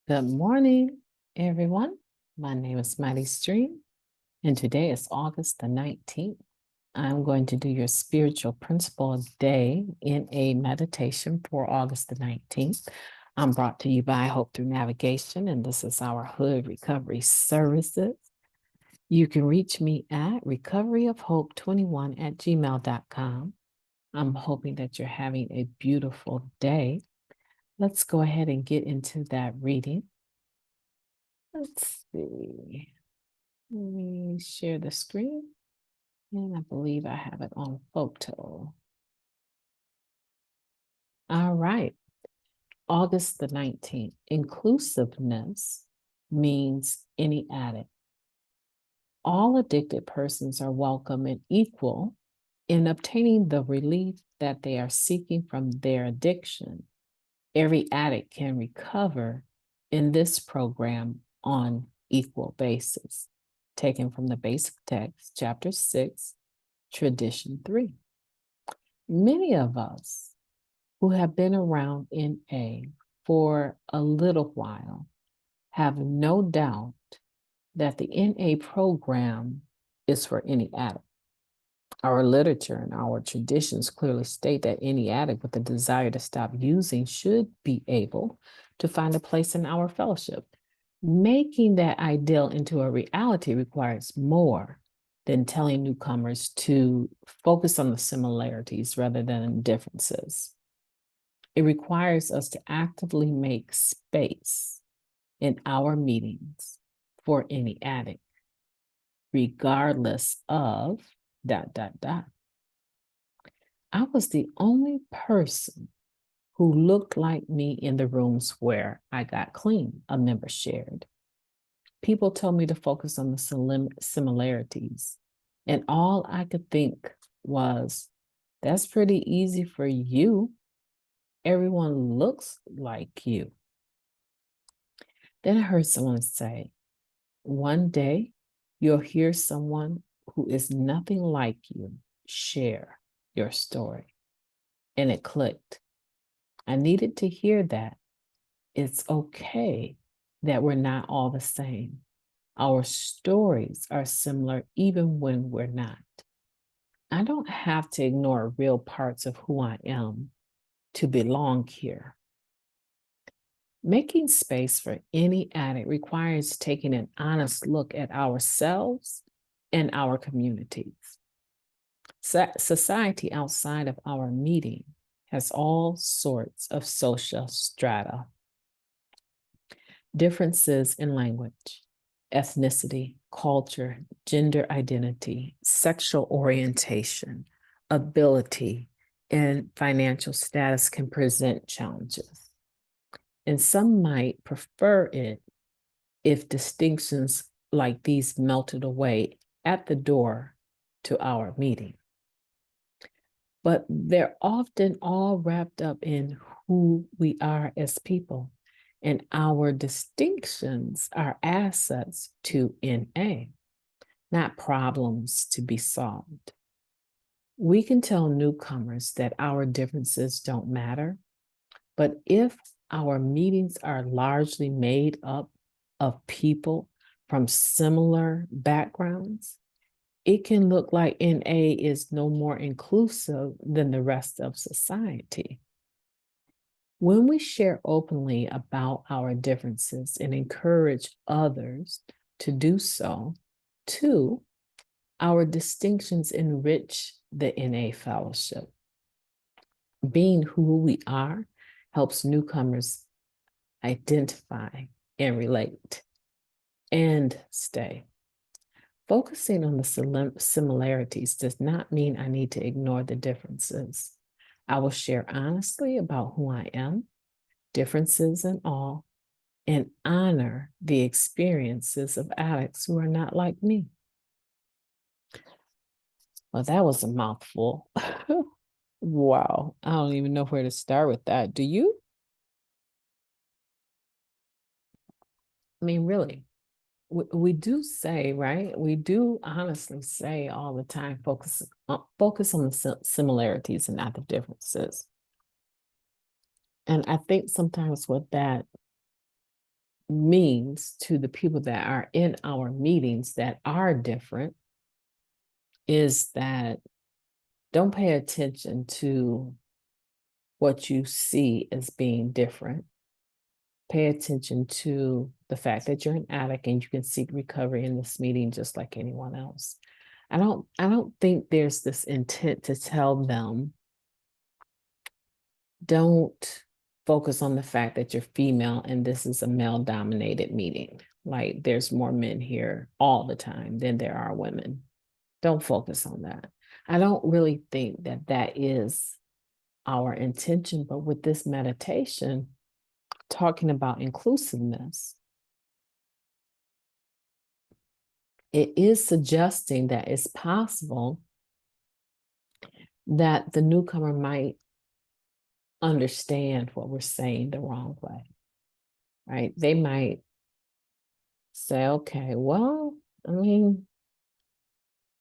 Good morning, everyone. My name is MightyStream, and today is August the 19th. I'm going to do your spiritual principle of day in a meditation for August the 19th. I'm brought to you by Hope Through Navigation, and this is our Hood Recovery Services. You can reach me at recoveryofhope21@gmail.com. I'm hoping that you're having a beautiful day. Let's go ahead and get into that reading. Let's see. Let me share the screen. And I believe I have it on photo. All right. August the 19th. Inclusiveness means any addict. All addicted persons are welcome and equal in obtaining the relief that they are seeking from their addiction. Every addict can recover in this program on equal basis. Taken from the basic text, chapter 6, tradition 3. Many of us who have been around NA for a little while have no doubt that the NA program is for any addict. Our literature and our traditions clearly state that any addict with a desire to stop using should be able to find a place in our fellowship. Making that ideal into a reality requires more than telling newcomers to focus on the similarities rather than differences. It requires us to actively make space in our meetings for any addict, regardless of ... I was the only person who looked like me in the rooms where I got clean, a member shared. People told me to focus on the similarities, and all I could think was, that's pretty easy for you. Everyone looks like you. Then I heard someone say, one day you'll hear someone who is nothing like you share your story. And it clicked. I needed to hear that. It's okay that we're not all the same. Our stories are similar even when we're not. I don't have to ignore real parts of who I am to belong here. Making space for any addict requires taking an honest look at ourselves and our communities. Society outside of our meeting has all sorts of social strata. Differences in language, ethnicity, culture, gender identity, sexual orientation, ability, and financial status can present challenges. And some might prefer it if distinctions like these melted away at the door to our meeting. But they're often all wrapped up in who we are as people, and our distinctions are assets to NA, not problems to be solved. We can tell newcomers that our differences don't matter, but if our meetings are largely made up of people from similar backgrounds, it can look like NA is no more inclusive than the rest of society. When we share openly about our differences and encourage others to do so, too, our distinctions enrich the NA fellowship. Being who we are helps newcomers identify and relate and stay. Focusing on the similarities does not mean I need to ignore the differences. I will share honestly about who I am, differences and all, and honor the experiences of addicts who are not like me. Well, that was a mouthful. Wow, I don't even know where to start with that. Do you? I mean, really, we do say, right? We do honestly say all the time, focus on the similarities and not the differences. And I think sometimes what that means to the people that are in our meetings that are different is that don't pay attention to what you see as being different. Pay attention to the fact that you're an addict and you can seek recovery in this meeting just like anyone else. I don't think there's this intent to tell them, don't focus on the fact that you're female and this is a male dominated meeting. Like there's more men here all the time than there are women. Don't focus on that. I don't really think that that is our intention, but with this meditation, talking about inclusiveness, it is suggesting that it's possible that the newcomer might understand what we're saying the wrong way, right? They might say, okay, well, I mean,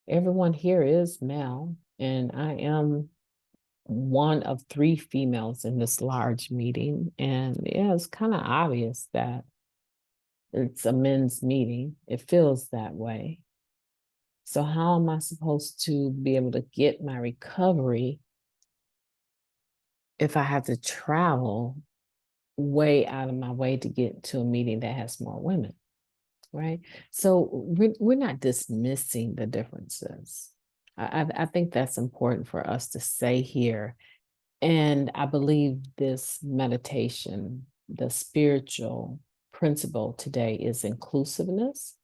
everyone here is male, and I am one of 3 females in this large meeting. And yeah, it's kind of obvious that it's a men's meeting. It feels that way. So how am I supposed to be able to get my recovery if I have to travel way out of my way to get to a meeting that has more women, right? So we're not dismissing the differences. I think that's important for us to say here. And I believe this meditation, the spiritual principle today is inclusiveness,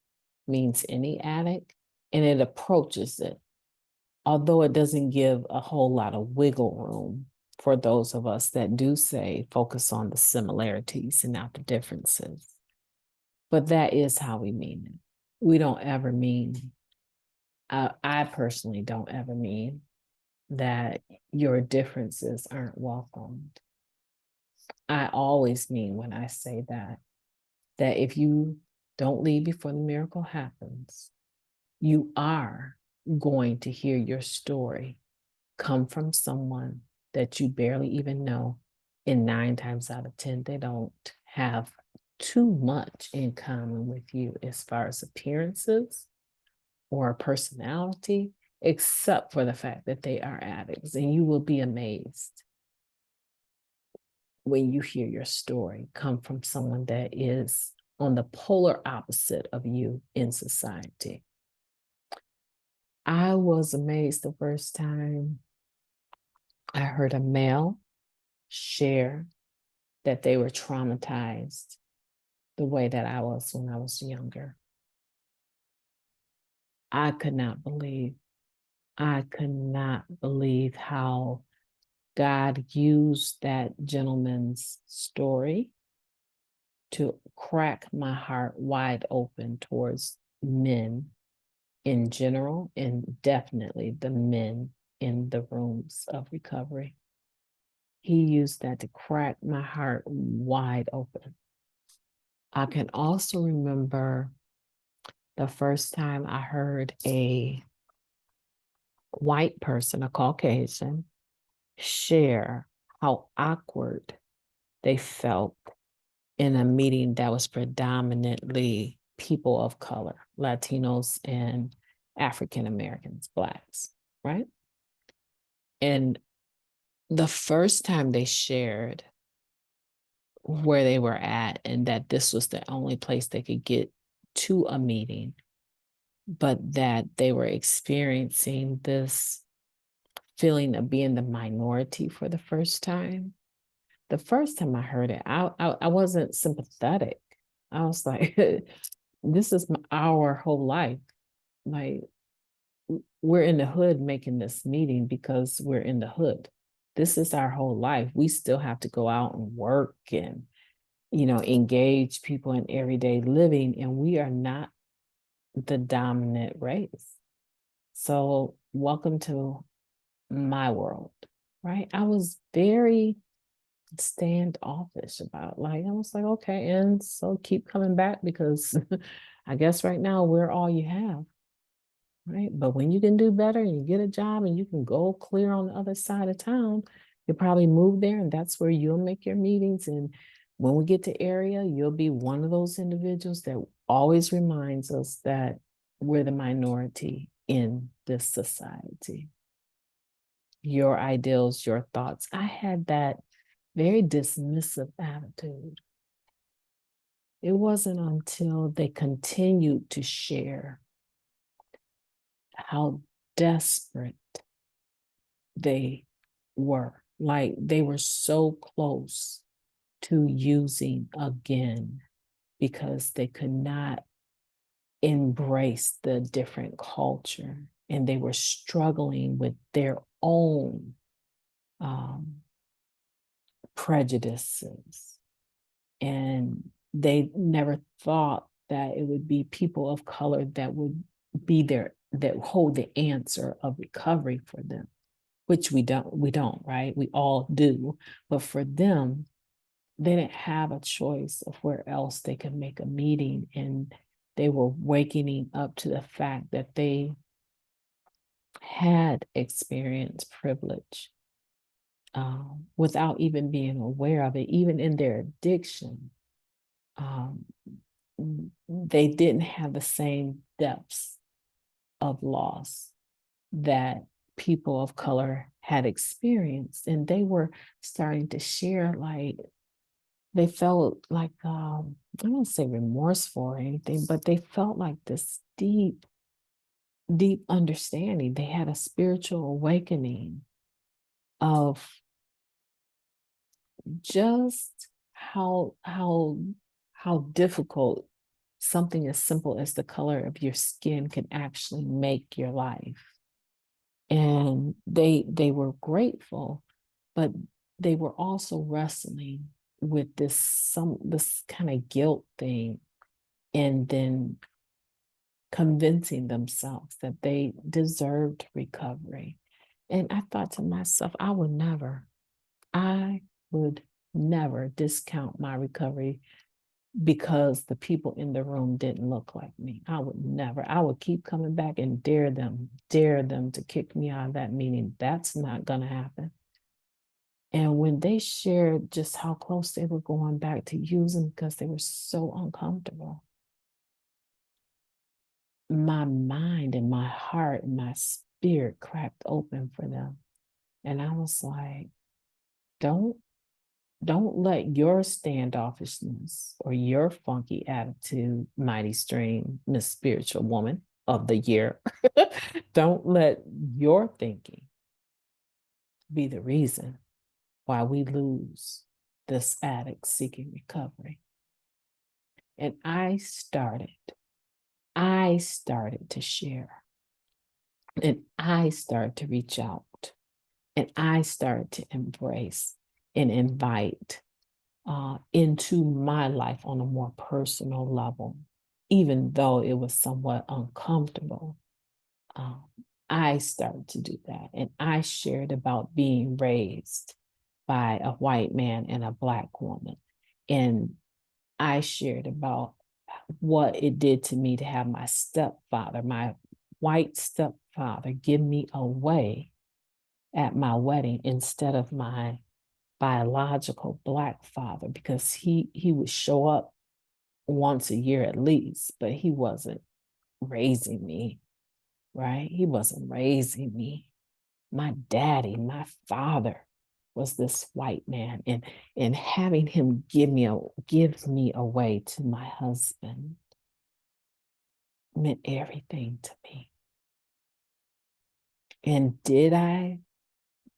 means any addict, and it approaches it, although it doesn't give a whole lot of wiggle room for those of us that do say focus on the similarities and not the differences. But that is how we mean it. We don't ever mean, I personally don't ever mean that your differences aren't welcomed. I always mean when I say that if you don't leave before the miracle happens, you are going to hear your story come from someone that you barely even know. And 9 times out of 10, they don't have too much in common with you as far as appearances or personality, except for the fact that they are addicts. And you will be amazed when you hear your story come from someone that is on the polar opposite of you in society. I was amazed the first time I heard a male share that they were traumatized the way that I was when I was younger. I could not believe how God used that gentleman's story to crack my heart wide open towards men in general, and definitely the men in the rooms of recovery. He used that to crack my heart wide open. I can also remember the first time I heard a white person, a Caucasian, share how awkward they felt in a meeting that was predominantly people of color, Latinos and African Americans, Blacks, right? And the first time they shared where they were at and that this was the only place they could get to a meeting, but that they were experiencing this feeling of being the minority for the first time. The first time I heard it, I wasn't sympathetic. I was like, this is our whole life. Like, we're in the hood making this meeting because we're in the hood. This is our whole life. We still have to go out and work and, engage people in everyday living, and we are not the dominant race. So welcome to my world, right? I was very standoffish about I was like, okay, and so keep coming back because I guess right now we're all you have, right? But when you can do better and you get a job and you can go clear on the other side of town, you'll probably move there and that's where you'll make your meetings and when we get to area, you'll be one of those individuals that always reminds us that we're the minority in this society. Your ideals, your thoughts. I had that very dismissive attitude. It wasn't until they continued to share how desperate they were. Like they were so close to using again because they could not embrace the different culture and they were struggling with their own prejudices. And they never thought that it would be people of color that would be there, that hold the answer of recovery for them, which we don't, right? We all do. But for them, they didn't have a choice of where else they could make a meeting. And they were waking up to the fact that they had experienced privilege without even being aware of it, even in their addiction. They didn't have the same depths of loss that people of color had experienced. And they were starting to share, like, they felt like, I don't say remorseful or anything, but they felt like this deep, deep understanding. They had a spiritual awakening of just how difficult something as simple as the color of your skin can actually make your life. And they were grateful, but they were also wrestling with this kind of guilt thing, and then convincing themselves that they deserved recovery. And I thought to myself, I would never discount my recovery because the people in the room didn't look like me. I would keep coming back and dare them to kick me out of that meeting. That's not going to happen. And when they shared just how close they were going back to using because they were so uncomfortable, my mind and my heart and my spirit cracked open for them. And I was like, don't let your standoffishness or your funky attitude, Mighty Stream, Miss Spiritual Woman of the Year, don't let your thinking be the reason why we lose this addict seeking recovery. And I started to share, and I started to reach out, and I started to embrace and invite into my life on a more personal level, even though it was somewhat uncomfortable. I started to do that, and I shared about being raised by a white man and a Black woman. And I shared about what it did to me to have my stepfather, my white stepfather, give me away at my wedding instead of my biological Black father, because he would show up once a year at least, but he wasn't raising me, right? He wasn't raising me. My daddy, my father, was this white man, and having him give me away to my husband meant everything to me. And did I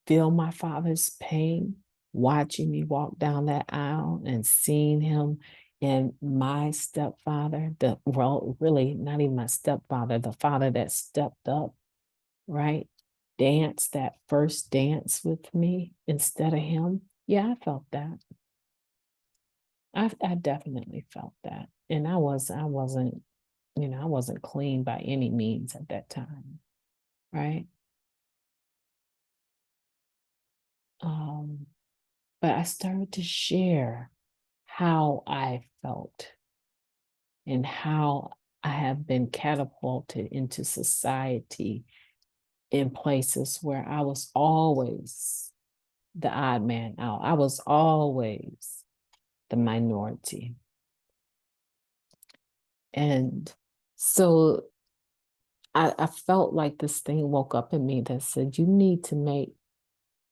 feel my father's pain watching me walk down that aisle and seeing him and my stepfather, really not even my stepfather, the father that stepped up, right? Dance that first dance with me instead of him. Yeah, I felt that. I definitely felt that. And I wasn't clean by any means at that time, right? But I started to share how I felt and how I have been catapulted into society in places where I was always the odd man out. I was always the minority. And so I felt like this thing woke up in me that said, you need to make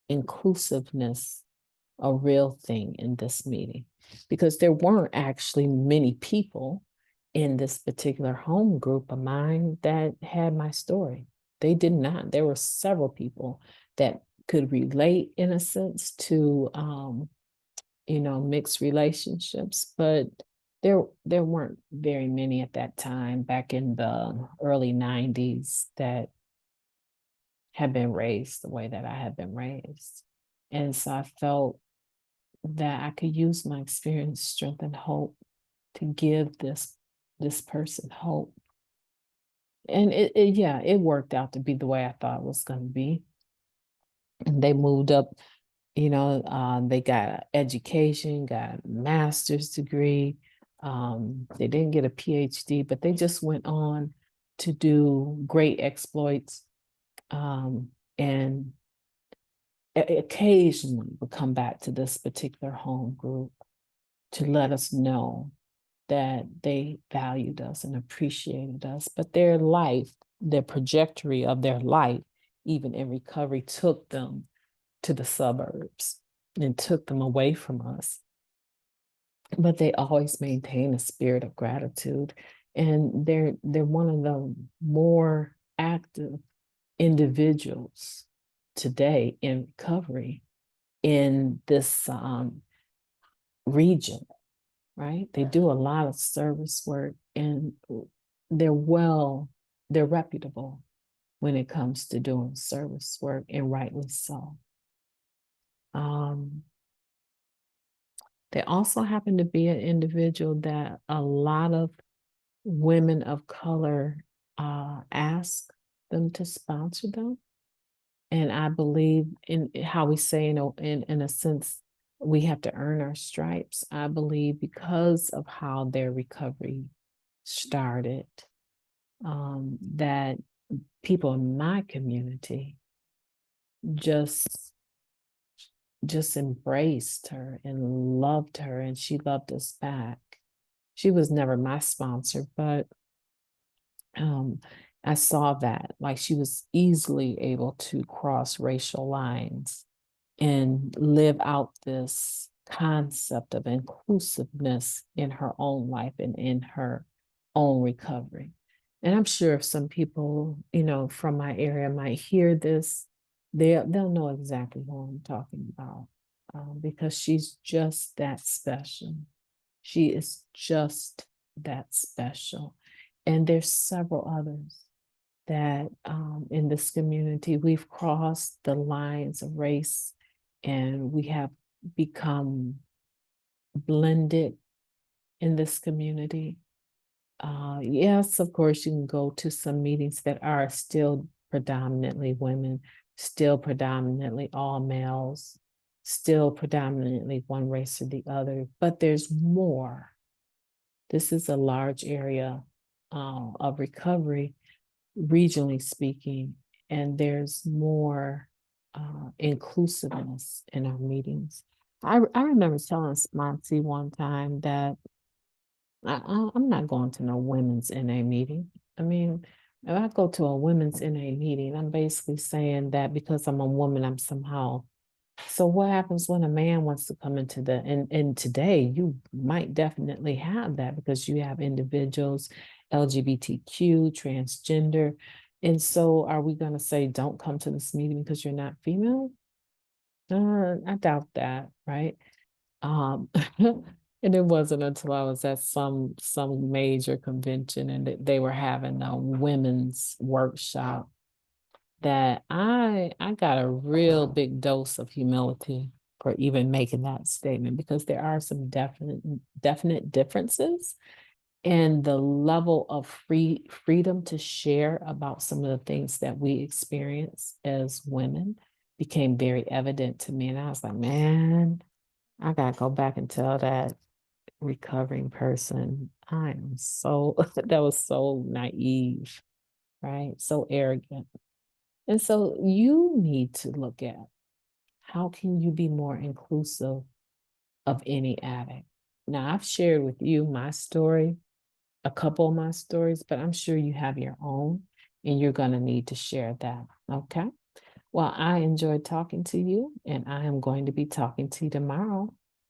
inclusiveness a real thing in this meeting, because there weren't actually many people in this particular home group of mine that had my story. They did not. There were several people that could relate in a sense to mixed relationships, but there weren't very many at that time back in the early 90s that had been raised the way that I had been raised. And so I felt that I could use my experience, strength, and hope to give this person hope. And it worked out to be the way I thought it was going to be. And they moved up, they got an education, got a master's degree. They didn't get a PhD, but they just went on to do great exploits. And occasionally would come back to this particular home group to let us know that they valued us and appreciated us. But their life, their trajectory of their life, even in recovery, took them to the suburbs and took them away from us. But they always maintain a spirit of gratitude. And they're one of the more active individuals today in recovery in this region, right? They do a lot of service work, and they're reputable when it comes to doing service work, and rightly so. They also happen to be an individual that a lot of women of color ask them to sponsor them. And I believe in how we say, in a sense, we have to earn our stripes. I believe because of how their recovery started, that people in my community just embraced her and loved her, and she loved us back. She was never my sponsor, but I saw that, like, she was easily able to cross racial lines and live out this concept of inclusiveness in her own life and in her own recovery. And I'm sure if some people, from my area might hear this, they'll know exactly who I'm talking about, because she's just that special. She is just that special. And there's several others that in this community, we've crossed the lines of race and we have become blended in this community. Yes, of course, you can go to some meetings that are still predominantly women, still predominantly all males, still predominantly one race or the other, but there's more. This is a large area of recovery, regionally speaking, and there's more inclusiveness in our meetings. I remember telling Smonty one time that I'm not going to no women's NA meeting. I mean, if I go to a women's NA meeting, I'm basically saying that because I'm a woman, I'm somehow. So what happens when a man wants to come into and today you might definitely have that, because you have individuals, LGBTQ, transgender. And so are we going to say, don't come to this meeting because you're not female? I doubt that, right? And it wasn't until I was at some major convention and they were having a women's workshop that I got a real big dose of humility for even making that statement, because there are some definite differences, and the level of freedom to share about some of the things that we experience as women became very evident to me. And I was like, man, I gotta go back and tell that recovering person, I am so that was so naive, right? So arrogant. And so you need to look at how can you be more inclusive of any addict? Now, I've shared with you my story, a couple of my stories, but I'm sure you have your own and you're going to need to share that. Okay. Well, I enjoyed talking to you, and I am going to be talking to you tomorrow.